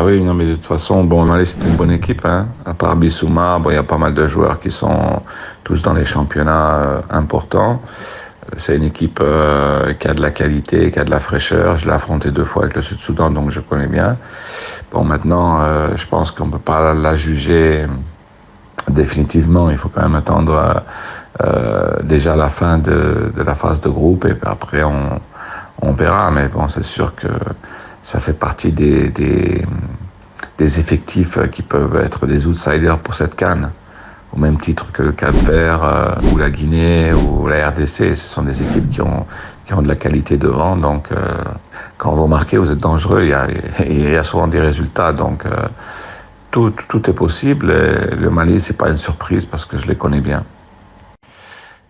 oui, non, mais de toute façon, bon, Mali, c'est une bonne équipe, hein. À part Bissouma, bon, il y a pas mal de joueurs qui sont tous dans les championnats importants. C'est une équipe qui a de la qualité, qui a de la fraîcheur. Je l'ai affronté 2 fois avec le Sud-Soudan, donc je connais bien. Bon, maintenant, je pense qu'on peut pas la juger définitivement. Il faut quand même attendre déjà la fin de la phase de groupe et après on verra. Mais bon, c'est sûr que ça fait partie des effectifs qui peuvent être des outsiders pour cette CAN. Au même titre que le Cap-Vert ou la Guinée ou la RDC, ce sont des équipes qui ont de la qualité devant. Donc, quand vous marquez, vous êtes dangereux. Il y a souvent des résultats. Donc, tout est possible. Et le Mali, c'est pas une surprise parce que je les connais bien.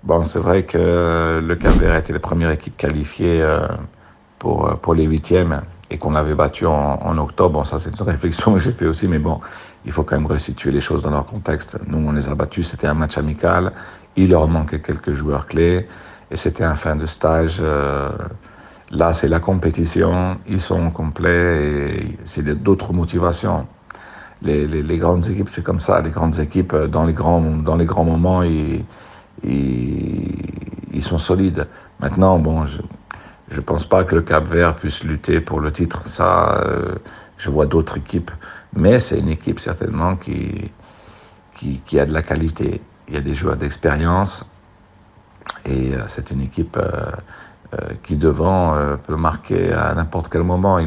Bon, c'est vrai que le Cap-Vert était la première équipe qualifiée pour les huitièmes et qu'on avait battu en octobre. Bon, ça, c'est une réflexion que j'ai fait aussi, mais bon, il faut quand même resituer les choses dans leur contexte. Nous, on les a battus, c'était un match amical, il leur manquait quelques joueurs clés, et c'était un fin de stage. Là, c'est la compétition, ils sont complets, et c'est d'autres motivations. Les grandes équipes, c'est comme ça. Les grandes équipes, dans les grands moments, ils sont solides. Maintenant, bon, je pense pas que le Cap-Vert puisse lutter pour le titre. Ça, je vois d'autres équipes. Mais c'est une équipe certainement qui a de la qualité. Il y a des joueurs d'expérience. Et c'est une équipe qui devant peut marquer à n'importe quel moment.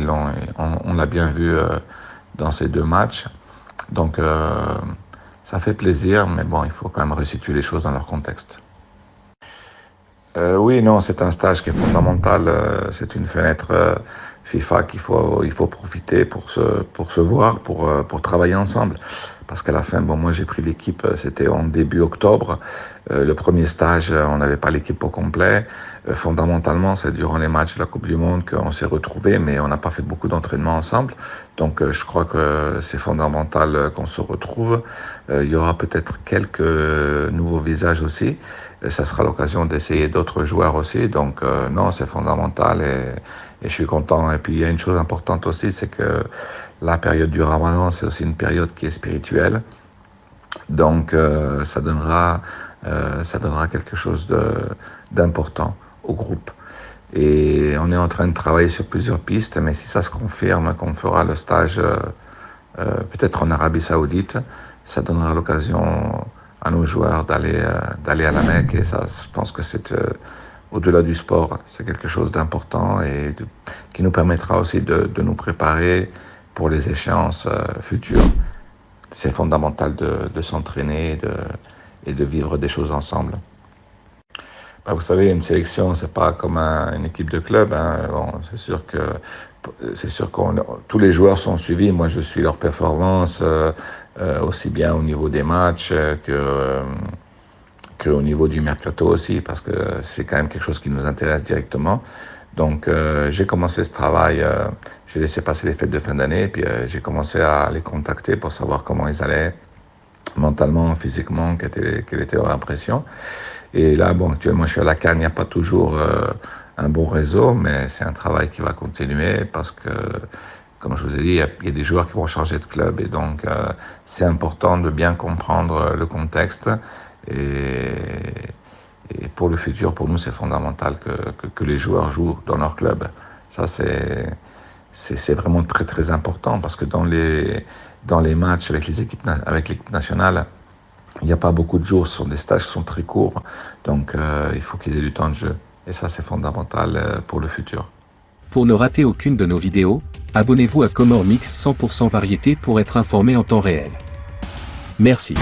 On l'a bien vu dans ces 2 matchs. Donc ça fait plaisir, mais bon, il faut quand même resituer les choses dans leur contexte. Oui, non, c'est un stage qui est fondamental. C'est une fenêtre FIFA il faut profiter pour se voir, pour travailler ensemble. Parce qu'à la fin, bon, moi j'ai pris l'équipe, c'était en début octobre. Le premier stage, on n'avait pas l'équipe au complet. Fondamentalement, c'est durant les matchs de la Coupe du Monde qu'on s'est retrouvés, mais on n'a pas fait beaucoup d'entraînement ensemble. Donc je crois que c'est fondamental qu'on se retrouve. Il y aura peut-être quelques nouveaux visages aussi. Et ça sera l'occasion d'essayer d'autres joueurs aussi. Donc non, c'est fondamental et je suis content. Et puis il y a une chose importante aussi, c'est que la période du Ramadan, c'est aussi une période qui est spirituelle. Donc ça donnera quelque chose d'important au groupe. Et on est en train de travailler sur plusieurs pistes, mais si ça se confirme qu'on fera le stage peut-être en Arabie Saoudite, ça donnera l'occasion à nos joueurs d'aller à la Mecque. Et ça, je pense que c'est au-delà du sport, c'est quelque chose d'important et qui nous permettra aussi de nous préparer pour les échéances futures. C'est fondamental de s'entraîner et de vivre des choses ensemble. Ben, vous savez, une sélection, c'est pas comme une équipe de club. Hein. Bon, c'est sûr que tous les joueurs sont suivis. Moi, je suis leur performance aussi bien au niveau des matchs qu'au niveau du mercato aussi, parce que c'est quand même quelque chose qui nous intéresse directement. Donc, j'ai commencé ce travail. J'ai laissé passer les fêtes de fin d'année, puis j'ai commencé à les contacter pour savoir comment ils allaient mentalement, physiquement, quelle était leur impression. Et là, bon, actuellement, je suis à la CAN, il n'y a pas toujours un bon réseau, mais c'est un travail qui va continuer parce que, comme je vous ai dit, il y a des joueurs qui vont changer de club et donc c'est important de bien comprendre le contexte et pour le futur, pour nous, c'est fondamental que les joueurs jouent dans leur club. Ça, c'est vraiment très, très important parce que dans les matchs avec l'équipe nationale, il n'y a pas beaucoup de jours, ce sont des stages qui sont très courts, donc il faut qu'ils aient du temps de jeu. Et ça, c'est fondamental pour le futur. Pour ne rater aucune de nos vidéos, abonnez-vous à Comore Mix 100% variété pour être informé en temps réel. Merci.